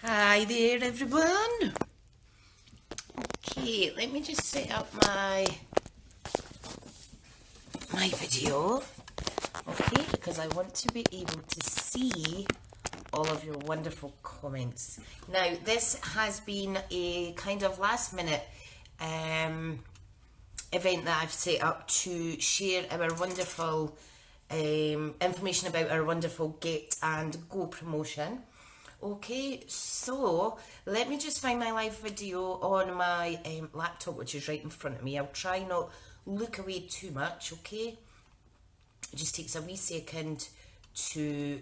Hi there everyone. Okay, let me just set up my video. Okay, because I want to be able to see all of your wonderful comments. Now, this has been a kind of last minute event that I've set up to share our wonderful information about our wonderful Get and Go promotion. Okay, so let me just find my live video on my laptop, which is right in front of me. I'll try not look away too much, okay? It just takes a wee second to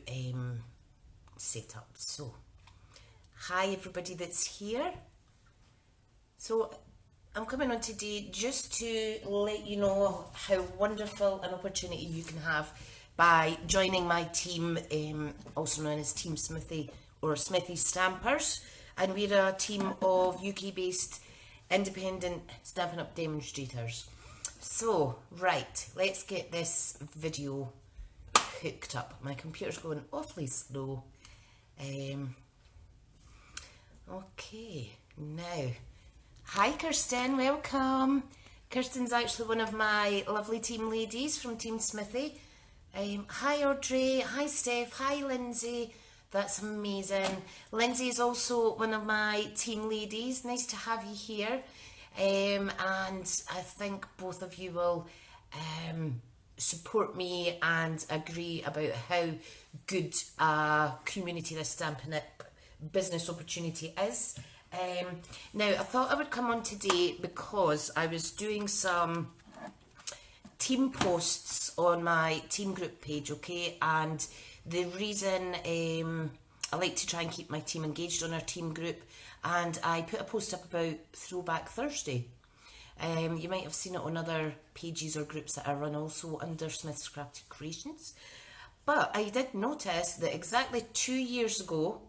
set up. So, hi everybody that's here. So, I'm coming on today just to let you know how wonderful an opportunity you can have by joining my team, also known as Team Smithy or Smithy Stampers, and we're a team of UK-based independent Stampin' Up demonstrators. So, right, let's get this video hooked up. My computer's going awfully slow. Okay, now, hi Kirsten, welcome. Kirsten's actually one of my lovely team ladies from Team Smithy. Hi Audrey, hi Steph, hi Lindsay. That's amazing. Lindsay is also one of my team ladies. Nice to have you here. And I think both of you will support me and agree about how good a community this Stampin' Up business opportunity is. Now, I thought I would come on today because I was doing some team posts on my team group page, okay, and the reason I like to try and keep my team engaged on our team group, and I put a post up about Throwback Thursday. You might have seen it on other pages or groups that I run also under Smith's Crafted Creations, but I did notice that exactly 2 years ago,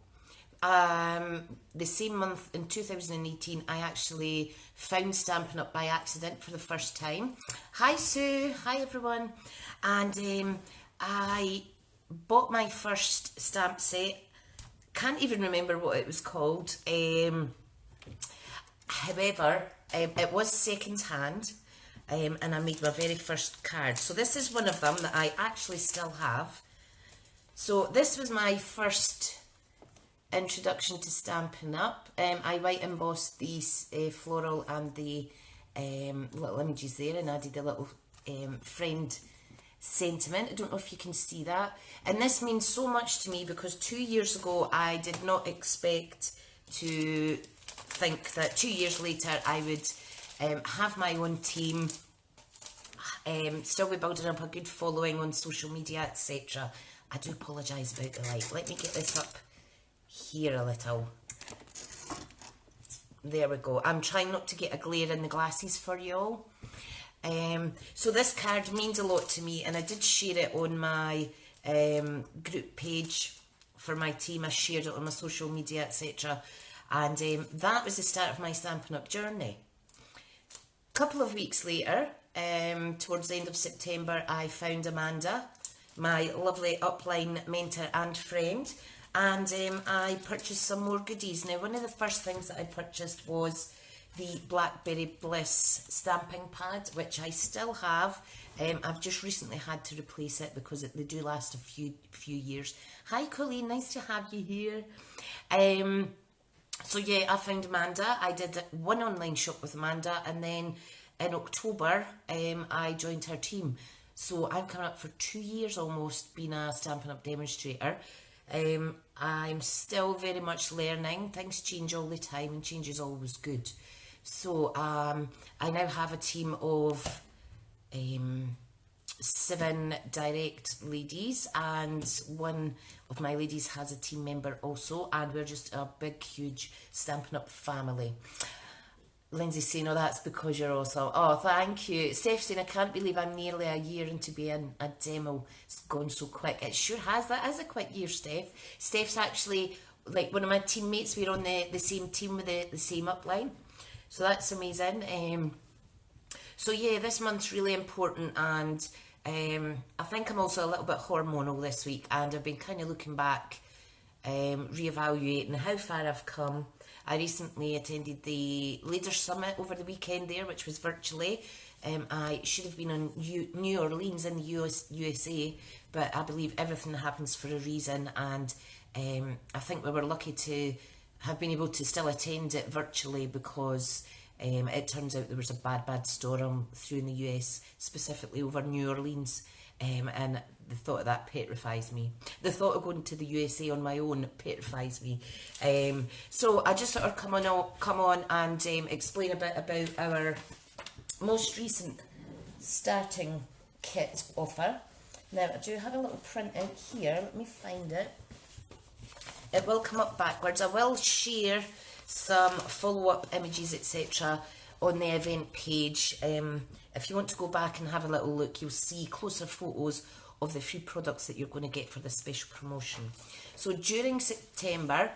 the same month in 2018, I actually found Stampin' Up by accident for the first time. Hi Sue, hi everyone, and I bought my first stamp set. Can't even remember what it was called. However, it was second hand, and I made my very first card. So this is one of them that I actually still have. So this was my first introduction to Stampin' Up. I white embossed these floral and the little images there, and added a little friend sentiment. I don't know if you can see that, and this means so much to me because 2 years ago I did not expect to think that 2 years later I would have my own team, still be building up a good following on social media, etc. I do apologise about the light. Let me get this up here a little. There we go. I'm trying not to get a glare in the glasses for you all. So this card means a lot to me, and I did share it on my group page for my team. I shared it on my social media, etc. And that was the start of my Stampin' Up journey. A couple of weeks later, towards the end of September, I found Amanda, my lovely upline mentor and friend, and I purchased some more goodies. Now, one of the first things that I purchased was the Blackberry Bliss stamping pad, which I still have. I've just recently had to replace it because they do last a few years. Hi Colleen, nice to have you here. So yeah, I found Amanda. I did one online shop with Amanda, and then in October I joined her team. So I'm coming up for 2 years almost being a Stampin' Up demonstrator. I'm still very much learning. Things change all the time, and change is always good. So I now have a team of 7 direct ladies, and one of my ladies has a team member also, and we're just a big huge Stampin' Up family. Lindsay saying, oh, that's because you're awesome. Oh, thank you. Steph saying, I can't believe I'm nearly a year into being a demo. It's gone so quick. It sure has. That is a quick year, Steph. Steph's actually like one of my teammates. We're on the same team with the same upline. So that's amazing. So yeah, this month's really important, and I think I'm also a little bit hormonal this week, and I've been kind of looking back reevaluating how far I've come. I recently attended the Leaders Summit over the weekend there, which was virtually. I should have been in New Orleans in the USA, but I believe everything happens for a reason, and I think we were lucky to have been able to still attend it virtually because it turns out there was a bad storm through in the US, specifically over New Orleans, and the thought of that petrifies me. The thought of going to the USA on my own petrifies me. So I just sort of come on and explain a bit about our most recent starting kit offer. Now I do have a little print out here. Let me find it. It will come up backwards. I will share some follow-up images, etc. on the event page. If you want to go back and have a little look, you'll see closer photos of the free products that you're going to get for this special promotion. So during September,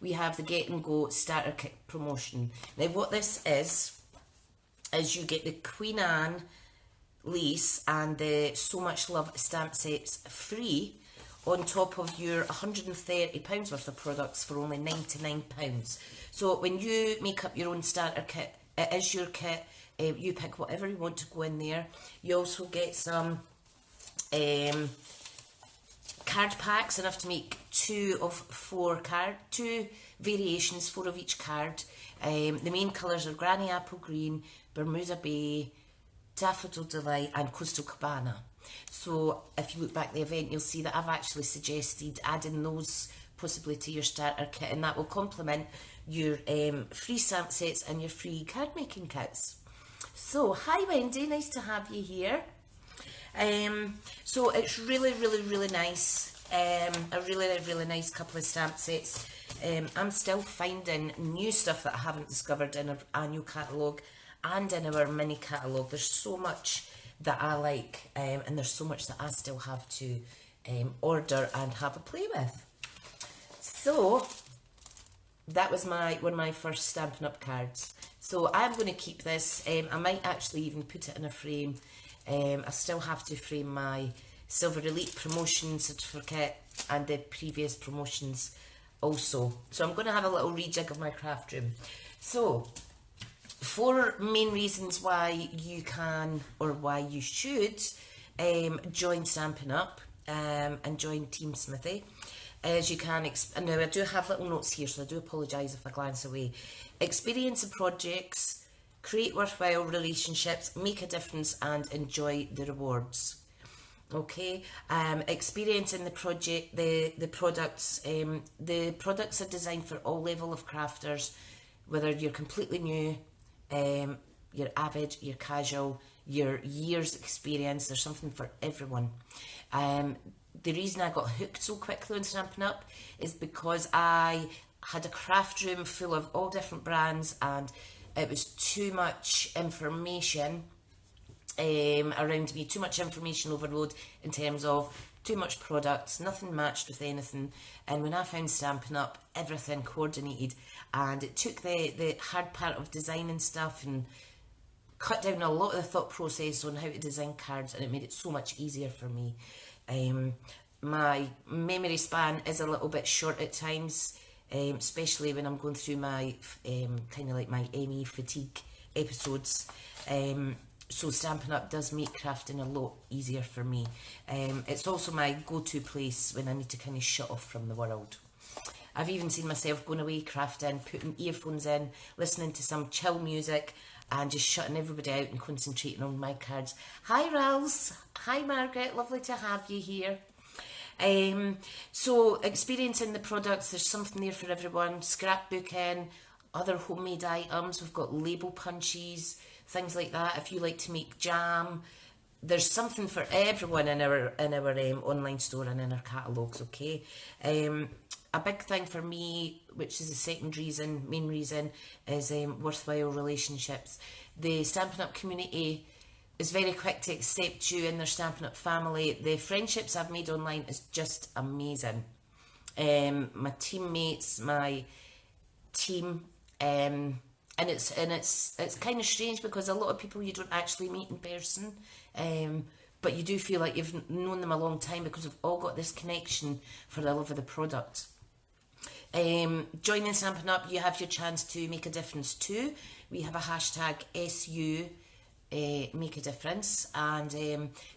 we have the Get and Go Starter Kit promotion. Now what this is you get the Queen Anne lace and the So Much Love stamp sets free on top of your £130 worth of products for only £99. So when you make up your own starter kit, it is your kit. You pick whatever you want to go in there. You also get some card packs, enough to make 2 variations, 4 of each card. The main colours are Granny Apple Green, Bermuda Bay, Daffodil Delight and Coastal Cabana. So if you look back at the event, you'll see that I've actually suggested adding those possibly to your starter kit, and that will complement your free stamp sets and your free card making kits. So hi Wendy, nice to have you here. So it's really nice. A really nice couple of stamp sets. I'm still finding new stuff that I haven't discovered in our annual catalogue and in our mini catalogue. There's so much that I like, and there's so much that I still have to order and have a play with. So that was one of my first Stampin' Up cards. So I'm going to keep this. I might actually even put it in a frame. I still have to frame my Silver Elite promotion certificate and the previous promotions also. So I'm going to have a little rejig of my craft room. So 4 main reasons why you can or why you should join Stampin' Up and join Team Smithy. As you can, now I do have little notes here, so I do apologise if I glance away. Experience the projects, create worthwhile relationships, make a difference and enjoy the rewards. Okay, experiencing the project, the products. The products are designed for all level of crafters, whether you're completely new, you're avid, you're casual, your years experience. There's something for everyone. The reason I got hooked so quickly on Stampin' Up is because I had a craft room full of all different brands, and it was too much information around me, too much information overload in terms of too much products, nothing matched with anything. And when I found Stampin' Up, everything coordinated, and it took the hard part of designing stuff and cut down a lot of the thought process on how to design cards, and it made it so much easier for me. My memory span is a little bit short at times, especially when I'm going through my kind of like my ME fatigue episodes. So Stampin' Up does make crafting a lot easier for me. It's also my go-to place when I need to kind of shut off from the world. I've even seen myself going away crafting, putting earphones in, listening to some chill music and just shutting everybody out and concentrating on my cards. Hi Rals, hi Margaret, lovely to have you here. So experiencing the products, there's something there for everyone. Scrapbooking, other homemade items, we've got label punches, things like that. If you like to make jam, there's something for everyone in our online store and in our catalogues, okay? A big thing for me, which is the second reason, main reason, is worthwhile relationships. The Stampin' Up community is very quick to accept you in their Stampin' Up family. The friendships I've made online is just amazing. My teammates, my team, and it's kind of strange because a lot of people you don't actually meet in person, but you do feel like you've known them a long time because we've all got this connection for the love of the product. Joining Stampin' Up, you have your chance to make a difference too. We have a hashtag SU make a difference, and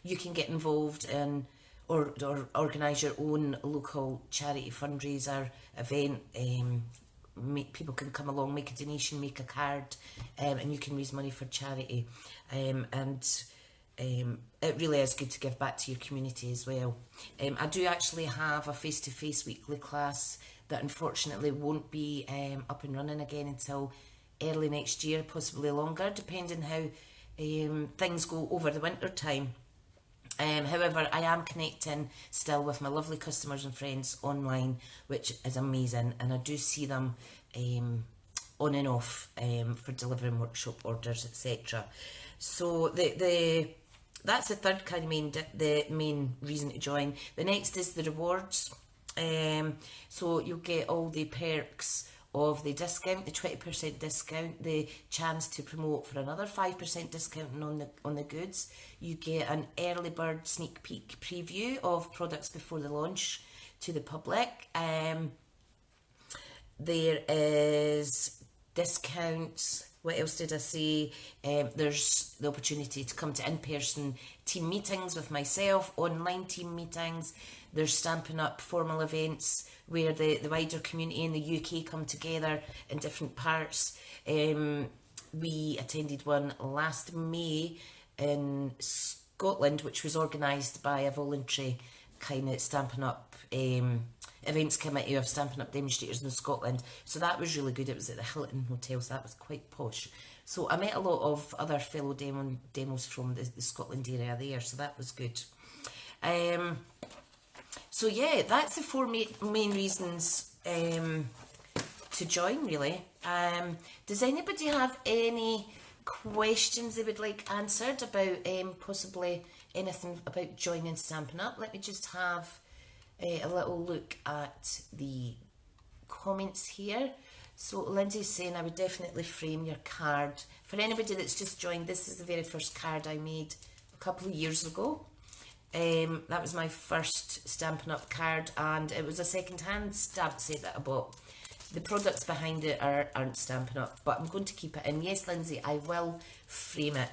you can get involved in or organise your own local charity fundraiser event. People can come along, make a donation, make a card, and you can raise money for charity. It really is good to give back to your community as well. I do actually have a face-to-face weekly class that unfortunately won't be up and running again until early next year, possibly longer, depending how things go over the winter time. However, I am connecting still with my lovely customers and friends online, which is amazing, and I do see them on and off for delivering workshop orders, etc. So that's the third kind of the main reason to join. The next is the rewards. So you'll get all the perks of the discount, the 20% discount, the chance to promote for another 5% discount on the goods. You get an early bird sneak peek preview of products before the launch to the public. There is discounts. What else did I say? There's the opportunity to come to in-person team meetings with myself, online team meetings. There's Stampin' Up formal events where the wider community in the UK come together in different parts. We attended one last May in Scotland, which was organised by a voluntary kind of Stampin' Up events committee of Stampin' Up demonstrators in Scotland. So that was really good. It was at the Hilton Hotel, so that was quite posh. So I met a lot of other fellow demos from the Scotland area there, so that was good. So yeah, that's the four main reasons to join, really. Does anybody have any questions they would like answered about possibly anything about joining Stampin' Up? Let me just have a little look at the comments here. So Lindsay's saying, I would definitely frame your card. For anybody that's just joined, this is the very first card I made a couple of years ago. That was my first Stampin' Up card, and it was a second-hand stamp set that I bought. The products behind it aren't Stampin' Up, but I'm going to keep it in. Yes, Lindsay, I will frame it.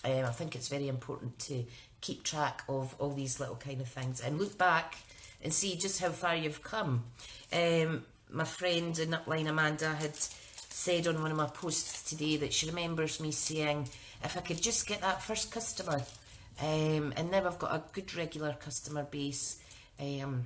I think it's very important to keep track of all these little kind of things and look back and see just how far you've come. My friend in Upline, Amanda, had said on one of my posts today that she remembers me saying, if I could just get that first customer. And now I've got a good regular customer base, and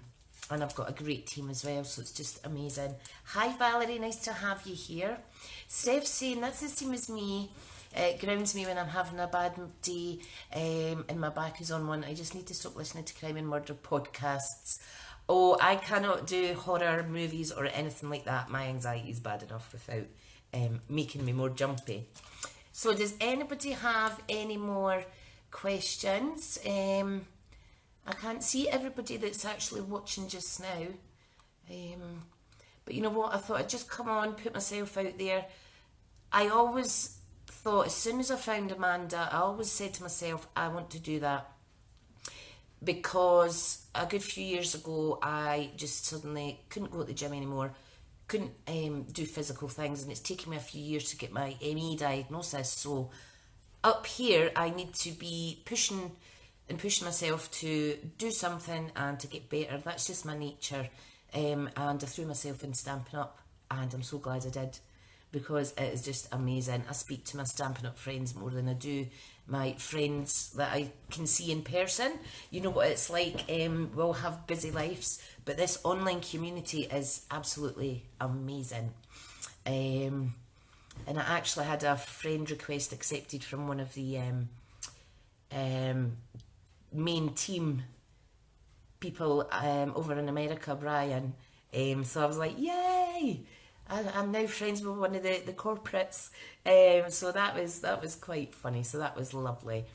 I've got a great team as well, so it's just amazing. Hi Valerie, nice to have you here. Steph's saying, that's the same as me. It grounds me when I'm having a bad day and my back is on one. I just need to stop listening to crime and murder podcasts. Oh, I cannot do horror movies or anything like that. My anxiety is bad enough without making me more jumpy. So does anybody have any more questions? I can't see everybody that's actually watching just now. But you know what? I thought I'd just come on, put myself out there. I always thought, as soon as I found Amanda, I always said to myself, I want to do that. Because a good few years ago, I just suddenly couldn't go to the gym anymore, couldn't do physical things, and it's taken me a few years to get my ME diagnosis. So up here, I need to be pushing myself to do something and to get better. That's just my nature. And I threw myself in Stampin' Up, and I'm so glad I did, because it is just amazing. I speak to my Stampin' Up friends more than I do my friends that I can see in person. You know what it's like. We all have busy lives, but this online community is absolutely amazing. And I actually had a friend request accepted from one of the main team people over in America, Brian. So I was like, yay! I'm now friends with one of the corporates. So that was quite funny. So that was lovely.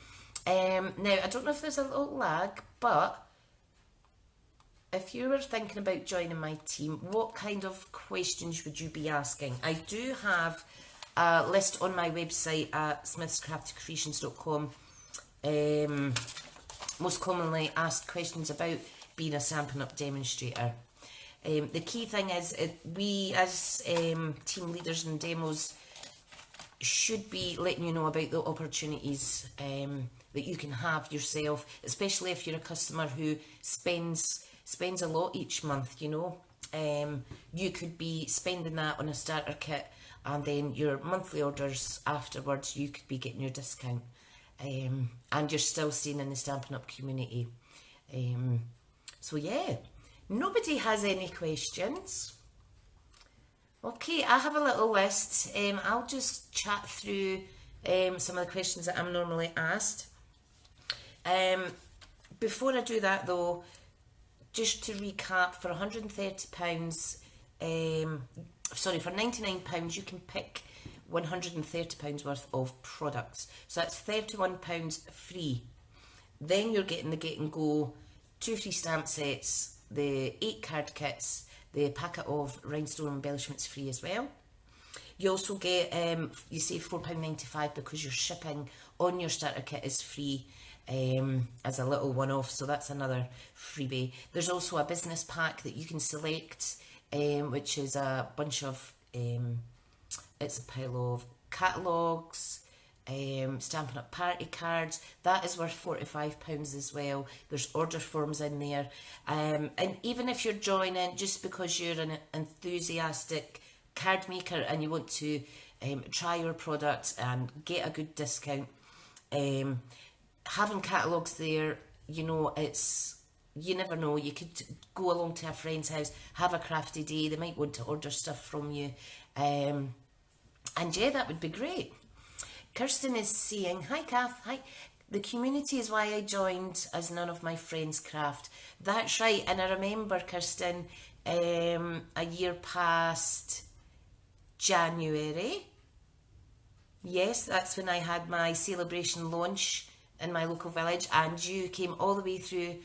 Now, I don't know if there's a little lag, but if you were thinking about joining my team, what kind of questions would you be asking? I do have a list on my website at smithscraftycreations.com. Most commonly asked questions about being a Stampin' Up demonstrator. The key thing is we as team leaders and demos should be letting you know about the opportunities that you can have yourself, especially if you're a customer who spends a lot each month, you know. You could be spending that on a starter kit, and then your monthly orders afterwards, you could be getting your discount. And you're still staying in the Stampin' Up community. So yeah, nobody has any questions. Okay, I have a little list. I'll just chat through some of the questions that I'm normally asked. Before I do that though, just to recap, for £130, sorry, for £99 you can pick £130 worth of products. So that's £31 free. Then you're getting the Get and Go 2 free stamp sets, the 8 card kits, the packet of rhinestone embellishments free as well. You also get, you save £4.95 because your shipping on your starter kit is free as a little one-off, so that's another freebie. There's also a business pack that you can select, which is a bunch of, it's a pile of catalogues, Stampin' Up party cards. That is worth £45 as well. There's order forms in there, and even if you're joining just because you're an enthusiastic card maker and you want to try your products and get a good discount, having catalogues there, you know, it's, you never know, you could go along to a friend's house, have a crafty day, they might want to order stuff from you, and yeah, that would be great. Kirsten is saying, hi Kath, hi. The community is why I joined, as none of my friends craft. That's right, and I remember, Kirsten, a year past January, yes, that's when I had my celebration launch in my local village, and you came all the way through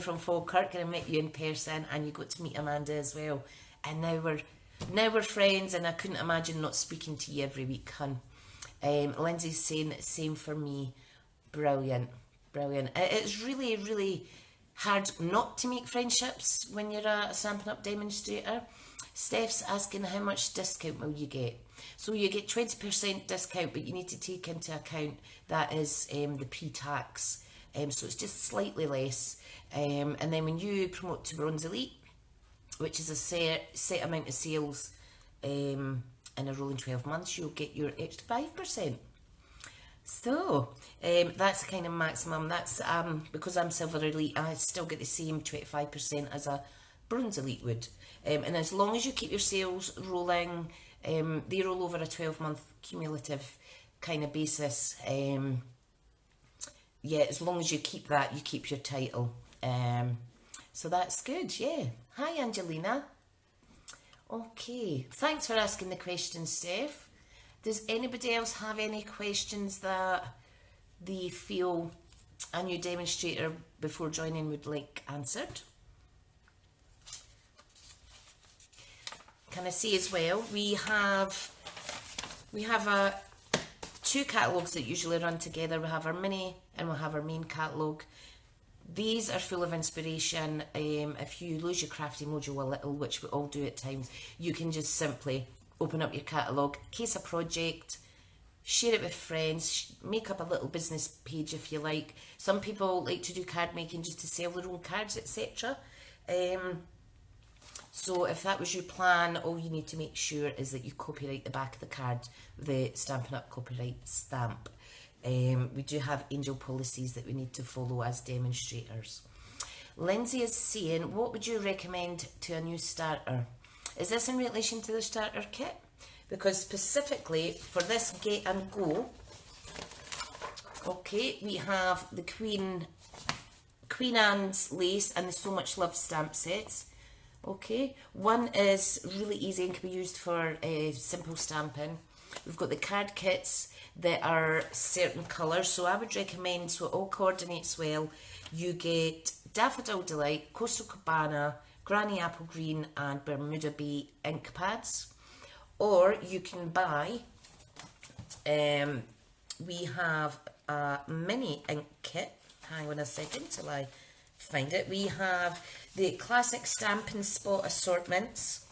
from Falkirk, and I met you in person, and you got to meet Amanda as well. And now we're friends, and I couldn't imagine not speaking to you every week, hun. Lindsay's saying same for me. Brilliant, brilliant. It's really, really hard not to make friendships when you're a Stampin' Up demonstrator. Steph's asking how much discount will you get. So you get 20% discount, but you need to take into account that is the pre-tax, so it's just slightly less. And then when you promote to Bronze Elite, which is a set amount of sales in a rolling 12 months, you'll get your extra 5%. So that's the kind of maximum. That's because I'm Silver Elite, I still get the same 25% as a Bronze Elite would. And as long as you keep your sales rolling, they roll over a 12-month cumulative kind of basis. Yeah, as long as you keep that, you keep your title. So that's good, yeah. Hi, Angelina. Okay, thanks for asking the question, Steph. Does anybody else have any questions that they feel a new demonstrator before joining would like answered? Can I say as well, we have two catalogues that usually run together. We have our mini and we'll have our main catalogue. These are full of inspiration. If you lose your crafty mojo a little, which we all do at times, you can just simply open up your catalogue, case a project, share it with friends, make up a little business page if you like. Some people like to do card making just to sell their own cards, etc. So if that was your plan, all you need to make sure is that you copyright the back of the card with the Stampin' Up copyright stamp. We do have angel policies that we need to follow as demonstrators. Lindsay is saying, what would you recommend to a new starter? Is this in relation to the starter kit? Because specifically for this Get and Go, okay, we have the Queen Anne's lace and the So Much Love stamp sets. Okay, one is really easy and can be used for simple stamping. We've got the card kits that are certain colours, so I would recommend, so it all coordinates well, you get Daffodil Delight, Coastal Cabana, Granny Apple Green and Bermuda Bay ink pads. Or you can buy, we have a mini ink kit, hang on a second till I find it. We have the classic Stampin' Spot assortments,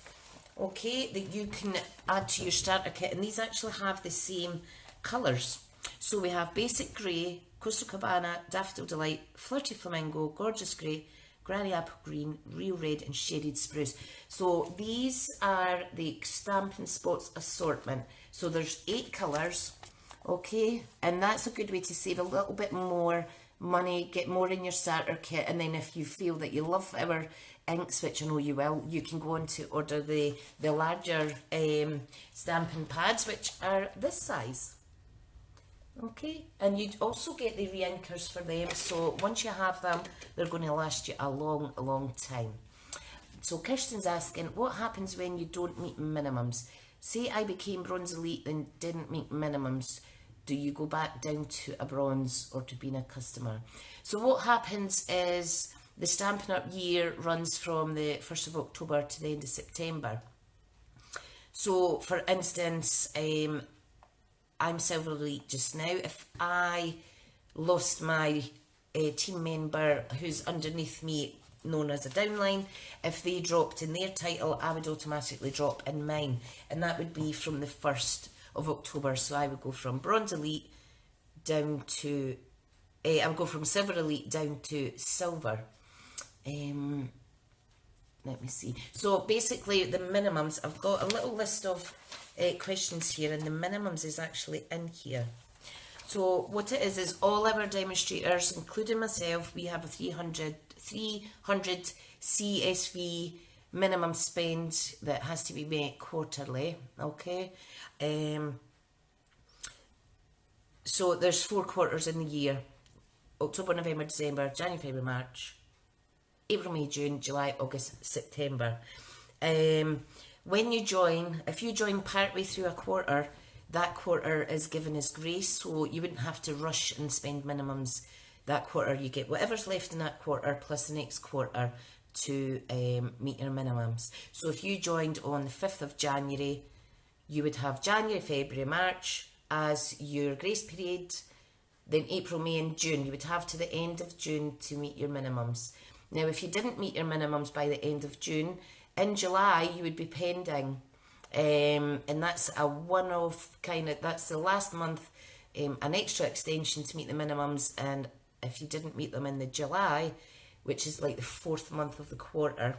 okay, that you can add to your starter kit, and these actually have the same colours. So we have Basic Grey, Coastal Cabana, Daffodil Delight, Flirty Flamingo, Gorgeous Grey, Granny Apple Green, Real Red and Shaded Spruce. So these are the Stampin' Spots assortment. So there's 8 colours, okay, and that's a good way to save a little bit more money, get more in your starter kit, and then if you feel that you love our inks, which I know you will, you can go on to order the larger stamping pads, which are this size. Okay, and you'd also get the re-inkers for them, so once you have them, they're going to last you a long time. So Kirsten's asking, what happens when you don't meet minimums? Say I became Bronze Elite and didn't meet minimums, do you go back down to a bronze or to being a customer? So what happens is the Stampin' Up year runs from the 1st of October to the end of September. So for instance, I'm Silver Elite just now. If I lost my team member who's underneath me, known as a downline, if they dropped in their title, I would automatically drop in mine, and that would be from the 1st of October. So I would go from Bronze Elite down to, I would go from Silver Elite down to Silver. Let me see. So basically the minimums, I've got a little list of questions here, and the minimums is actually in here. So what it is all our demonstrators, including myself, we have a 300 CSV minimum spend that has to be made quarterly, okay? So there's 4 quarters in the year: October, November, December, January, February, March, April, May, June, July, August, September. When you join, if you join partway through a quarter, that quarter is given as grace, so you wouldn't have to rush and spend minimums that quarter. You get whatever's left in that quarter plus the next quarter to meet your minimums. So if you joined on the 5th of January, you would have January, February, March as your grace period, then April, May and June. You would have to the end of June to meet your minimums. Now if you didn't meet your minimums by the end of June, in July you would be pending, and that's a one-off kind of, that's the last month, an extra extension to meet the minimums, and if you didn't meet them in the July, which is like the 4th month of the quarter,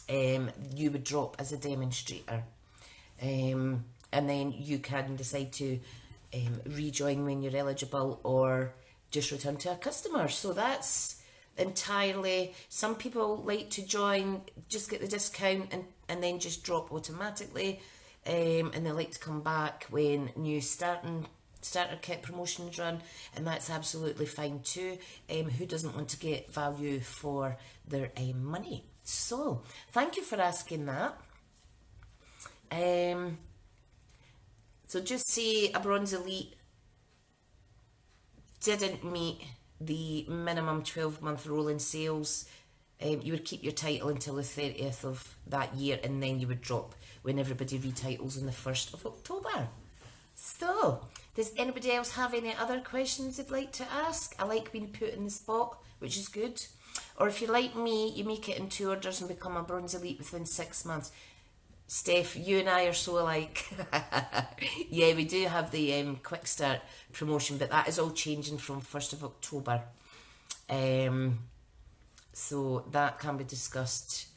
you would drop as a demonstrator, and then you can decide to rejoin when you're eligible or just return to a customer. So that's entirely, some people like to join, just get the discount and then just drop automatically, and they like to come back when new starter kit promotions run, and that's absolutely fine too. Who doesn't want to get value for their money? So thank you for asking that. So just say a Bronze Elite didn't meet the minimum 12-month rolling sales, you would keep your title until the 30th of that year, and then you would drop when everybody retitles on the 1st of October. So, does anybody else have any other questions they'd like to ask? I like being put in the spot, which is good. Or if you're like me, you make it in 2 orders and become a Bronze Elite within 6 months. Steph, you and I are so alike. Yeah, we do have the quick start promotion, but that is all changing from 1st of October. So that can be discussed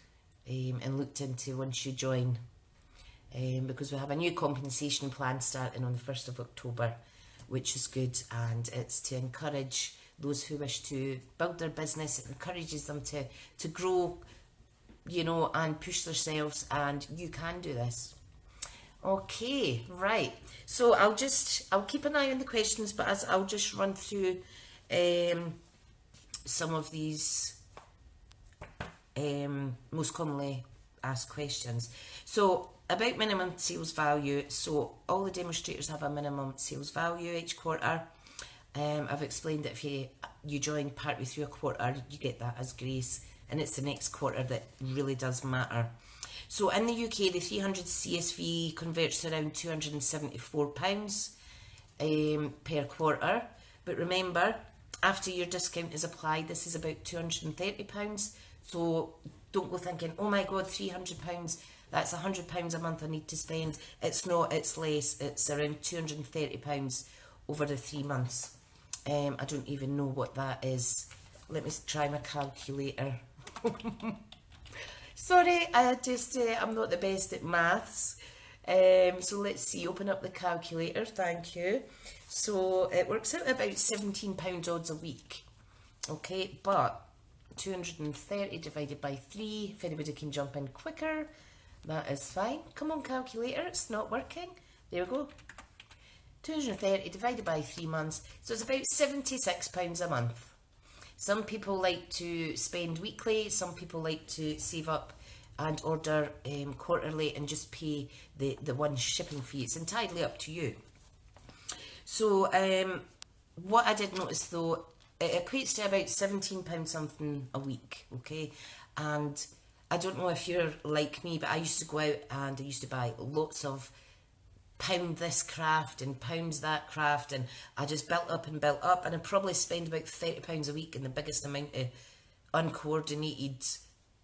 and looked into once you join, because we have a new compensation plan starting on the 1st of October, which is good, and it's to encourage those who wish to build their business. It encourages them to grow, you know, and push themselves, and you can do this. Okay, right. So I'll keep an eye on the questions, but I'll just run through some of these most commonly asked questions. So about minimum sales value, so all the demonstrators have a minimum sales value each quarter. I've explained that if you join partway through a quarter, you get that as grace, and it's the next quarter that really does matter. So in the UK, the 300 CSV converts to around £274 per quarter. But remember, after your discount is applied, this is about £230. So don't go thinking, oh my God, £300, that's £100 a month I need to spend. It's not, it's less. It's around £230 over the 3 months. I don't even know what that is. Let me try my calculator. Sorry, I'm not the best at maths. So let's see, open up the calculator, thank you. So it works out about £17 odds a week. Okay, but 230 divided by 3, if anybody can jump in quicker, that is fine. Come on, calculator, it's not working. There we go. 230 divided by 3 months, so it's about £76 a month. Some people like to spend weekly, some people like to save up and order quarterly and just pay the one shipping fee. It's entirely up to you. So what I did notice though, it equates to about £17 something a week, okay? And I don't know if you're like me, but I used to go out and I used to buy lots of pound this craft and pounds that craft, and I just built up, and I probably spend about £30 a week in the biggest amount of uncoordinated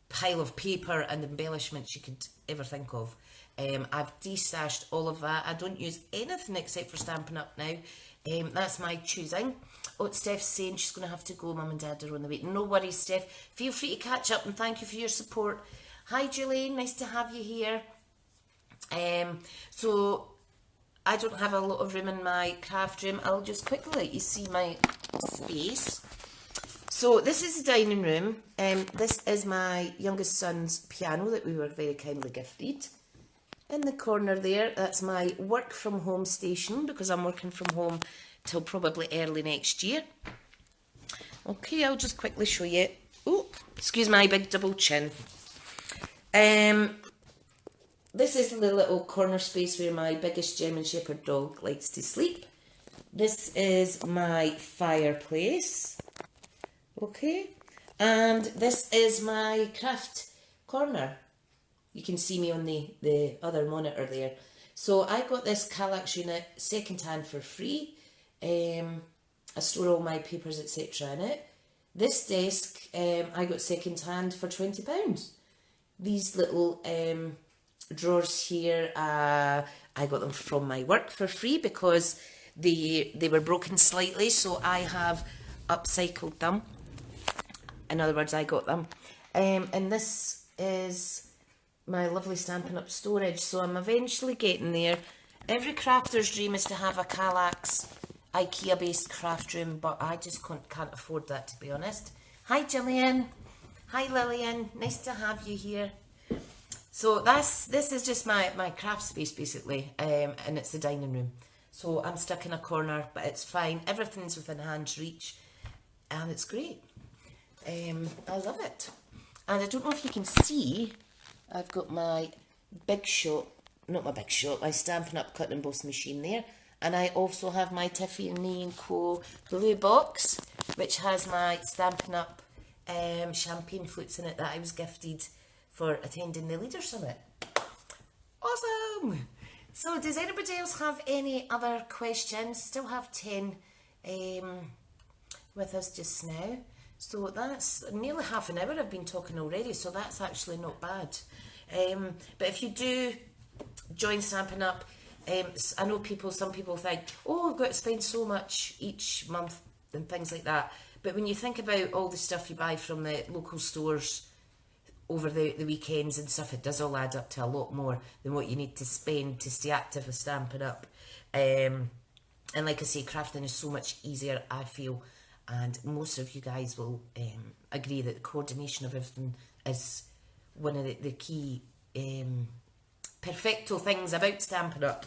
pile of paper and embellishments you could ever think of. I've destashed all of that. I don't use anything except for Stampin' Up now. That's my choosing. Oh, Steph's saying she's going to have to go. Mum and Dad are on the way. No worries, Steph. Feel free to catch up, and thank you for your support. Hi, Julian. Nice to have you here. So I don't have a lot of room in my craft room. I'll just quickly let you see my space. So this is the dining room. This is my youngest son's piano that we were very kindly gifted. In the corner there, that's my work from home station, because I'm working from home till probably early next year. Okay, I'll just quickly show you. Oh, excuse my big double chin. This is the little corner space where my biggest German Shepherd dog likes to sleep. This is my fireplace. Okay, and this is my craft corner. You can see me on the other monitor there. So I got this Kallax unit second hand for free. I store all my papers, etc. in it. This desk I got second hand for £20. These little drawers here, I got them from my work for free because they were broken slightly, so I have upcycled them. In other words, I got them. And this is my lovely Stampin' Up storage, so I'm eventually getting there. Every crafter's dream is to have a Kallax IKEA based craft room, but I just can't afford that, to be honest. Hi Gillian. Hi Lillian, nice to have you here. So this is just my craft space basically, and it's the dining room. So I'm stuck in a corner, but it's fine. Everything's within hand's reach, and it's great. I love it. And I don't know if you can see, I've got my my Stampin' Up cut and emboss machine there, and I also have my Tiffany & Co blue box, which has my Stampin' Up champagne flutes in it that I was gifted for attending the Leader Summit. Awesome! So does anybody else have any other questions? Still have 10 with us just now. So that's nearly half an hour I've been talking already, so that's actually not bad. But if you do join Stampin' Up, I know some people think, oh, I've got to spend so much each month and things like that. But when you think about all the stuff you buy from the local stores over the weekends and stuff, it does all add up to a lot more than what you need to spend to stay active with Stampin' Up. And like I say, crafting is so much easier, I feel, and most of you guys will agree that the coordination of everything is one of the key perfecto things about Stampin' Up.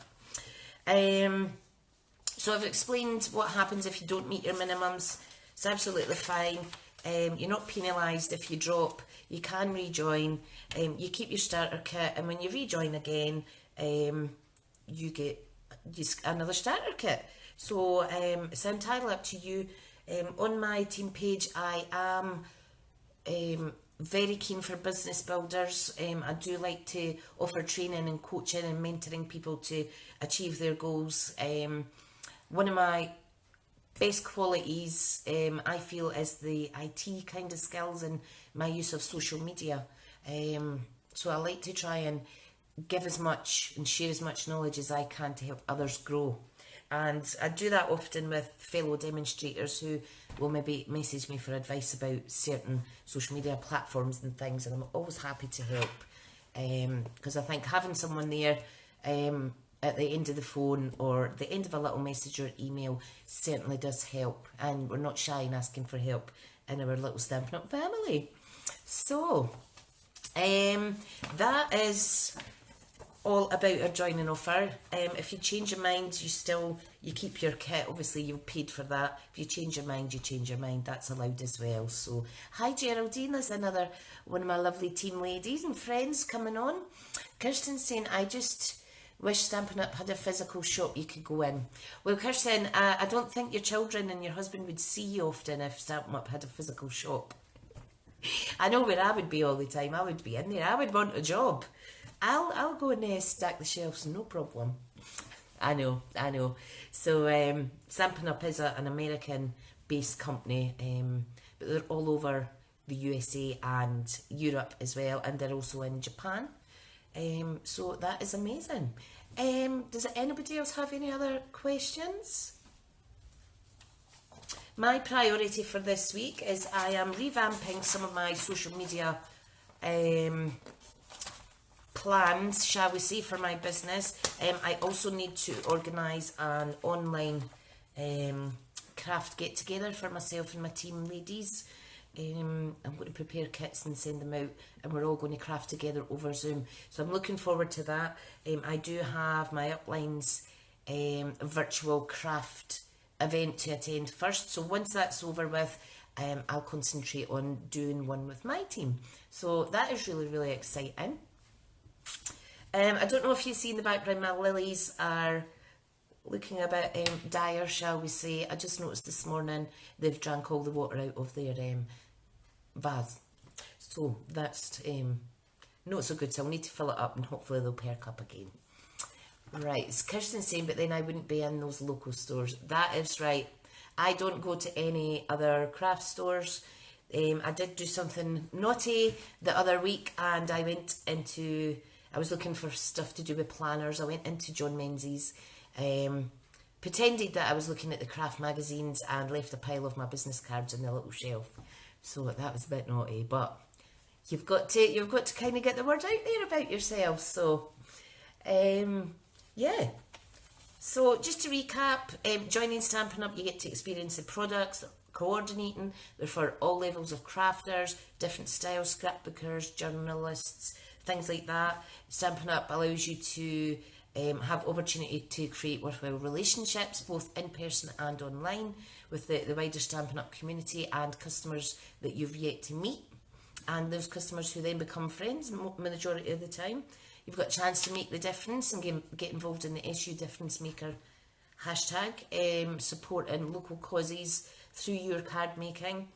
So I've explained what happens if you don't meet your minimums. It's absolutely fine. You're not penalised if you drop. You can rejoin. You keep your starter kit, and when you rejoin again, you get another starter kit. So it's entirely up to you. On my team page, I am very keen for business builders. I do like to offer training and coaching and mentoring people to achieve their goals. One of my best qualities I feel is the IT kind of skills and my use of social media. So I like to try and give as much and share as much knowledge as I can to help others grow. And I do that often with fellow demonstrators who will maybe message me for advice about certain social media platforms and things, and I'm always happy to help, because I think having someone there at the end of the phone or the end of a little message or email certainly does help, and we're not shy in asking for help in our little Stampin' Up family. So that is all about our joining offer. If you change your mind, you keep your kit. Obviously you've paid for that. If you change your mind, you change your mind. That's allowed as well. So hi Geraldine, there's another one of my lovely team ladies and friends coming on. Kirsten's saying, I just wish Stampin' Up had a physical shop you could go in. Well, Kirsten, I don't think your children and your husband would see you often if Stampin' Up had a physical shop. I know where I would be all the time. I would be in there. I would want a job. I'll go and stack the shelves, no problem. I know. So Stampin' Up is an American-based company, but they're all over the USA and Europe as well, and they're also in Japan. So that is amazing. Does anybody else have any other questions? My priority for this week is I am revamping some of my social media plans, shall we say, for my business. I also need to organise an online craft get together for myself and my team ladies. I'm going to prepare kits and send them out, and we're all going to craft together over Zoom. So I'm looking forward to that. I do have my Uplines virtual craft event to attend first. So once that's over with, I'll concentrate on doing one with my team. So that is really, really exciting. I don't know if you see in the background, my lilies are looking a bit dire, shall we say. I just noticed this morning they've drank all the water out of their vase. So that's not so good. So I'll need to fill it up and hopefully they'll perk up again. Right, it's Kirsten saying, but then I wouldn't be in those local stores. That is right. I don't go to any other craft stores. I did do something naughty the other week, and I was looking for stuff to do with planners. I went into John Menzies, pretended that I was looking at the craft magazines and left a pile of my business cards on the little shelf. So that was a bit naughty, but you've got to kind of get the word out there about yourself. So yeah. So just to recap, joining Stampin' Up, you get to experience the products, coordinating. They're for all levels of crafters, different styles, scrapbookers, journalists, things like that. Stampin' Up allows you to have opportunity to create worthwhile relationships, both in person and online, with the wider Stampin' Up community and customers that you've yet to meet, and those customers who then become friends majority of the time. You've got a chance to make the difference and get involved in the Issue Difference Maker hashtag, supporting local causes through your card making,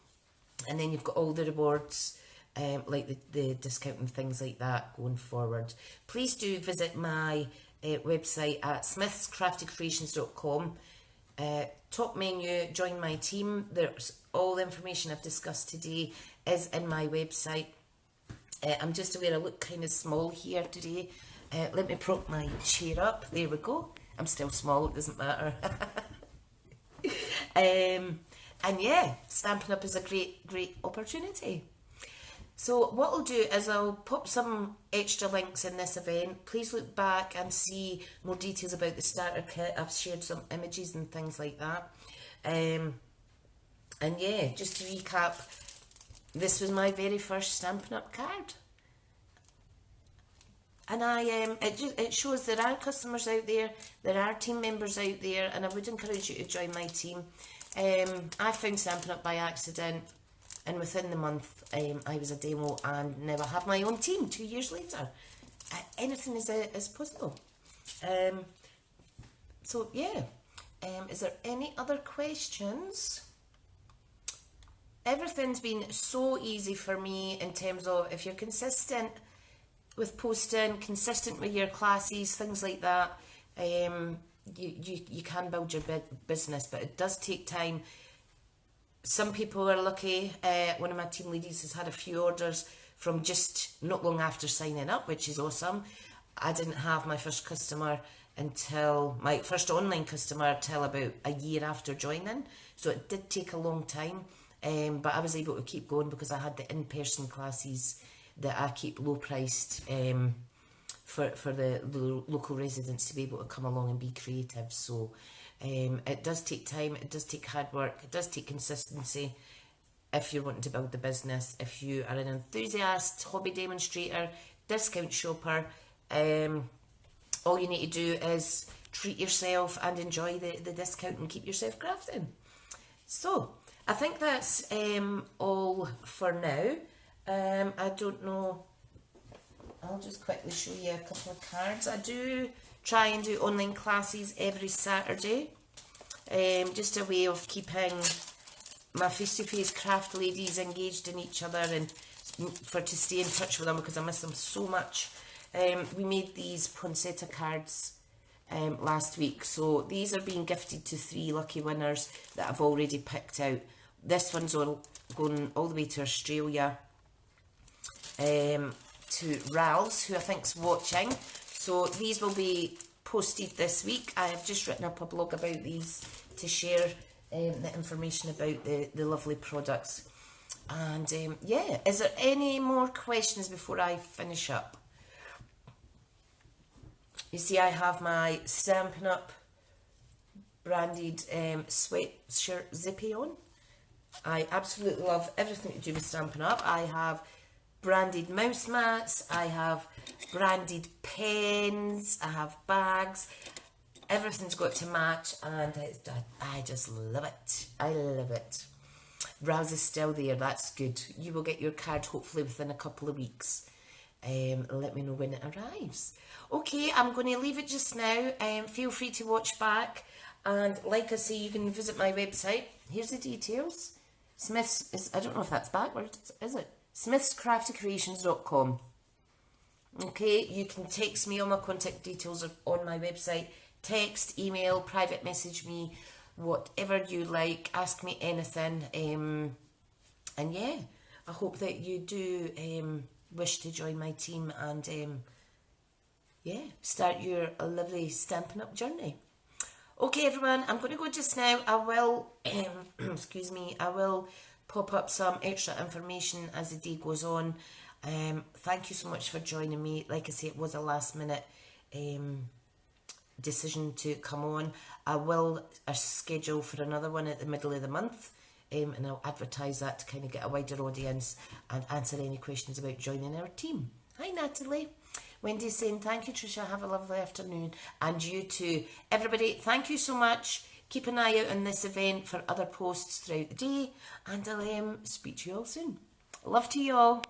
and then you've got all the rewards, like the discount and things like that going forward. Please do visit my website at smithscraftycreations.com. Top menu, join my team. There's all the information I've discussed today is in my website. I'm just aware I look kind of small here today. Let me prop my chair up. There we go. I'm still small, it doesn't matter. And yeah, Stampin' Up is a great opportunity. So what I'll do is I'll pop some extra links in this event. Please look back and see more details about the starter kit. I've shared some images and things like that. And yeah, just to recap, this was my very first Stampin' Up card. And it shows there are customers out there are team members out there, and I would encourage you to join my team. I found Stampin' Up by accident, and within the month I was a demo, and now I have my own team 2 years later. Anything is possible. So yeah, is there any other questions? Everything's been so easy for me in terms of if you're consistent with posting, consistent with your classes, things like that, you can build your business, but it does take time. Some people are lucky. One of my team ladies has had a few orders from just not long after signing up, which is awesome. I didn't have my first customer until my first online customer till about a year after joining, so it did take a long time, but I was able to keep going because I had the in-person classes that I keep low priced for the local residents to be able to come along and be creative. So it does take time, it does take hard work, it does take consistency if you're wanting to build the business. If you are an enthusiast, hobby demonstrator, discount shopper, all you need to do is treat yourself and enjoy the discount and keep yourself crafting. So I think that's all for now. I don't know, I'll just quickly show you a couple of cards. I do try and do online classes every Saturday, just a way of keeping my face-to-face craft ladies engaged in each other and to stay in touch with them, because I miss them so much. We made these Poinsettia cards last week, so these are being gifted to 3 lucky winners that I've already picked out. This one's going all the way to Australia, to Ralph's, who I think's watching. So these will be posted this week. I have just written up a blog about these to share the information about the lovely products. And yeah, is there any more questions before I finish up? You see, I have my Stampin' Up branded sweatshirt zippy on. I absolutely love everything to do with Stampin' Up. I have branded mouse mats, I have branded pens, I have bags. Everything's got to match, and I just love it. I love it. Rouse is still there, that's good. You will get your card hopefully within a couple of weeks. Let me know when it arrives. Okay, I'm going to leave it just now. Feel free to watch back, and like I say, you can visit my website. Here's the details. Smith's, I don't know if that's backwards, is it? smithscraftycreations.com. Okay, you can text me, all my contact details are on my website. Text, email, private message me, whatever you like, ask me anything. And yeah, I hope that you do wish to join my team and yeah, start your lovely Stampin' Up journey. Okay everyone, I'm going to go just now. I will, excuse me, I will pop up some extra information as the day goes on. Thank you so much for joining me. Like I say, it was a last minute decision to come on. I will schedule for another one at the middle of the month, and I'll advertise that to kind of get a wider audience and answer any questions about joining our team. Hi Natalie. Wendy's saying thank you Tricia, have a lovely afternoon, and you too. Everybody, thank you so much. Keep an eye out on this event for other posts throughout the day, and I'll speak to you all soon. Love to you all.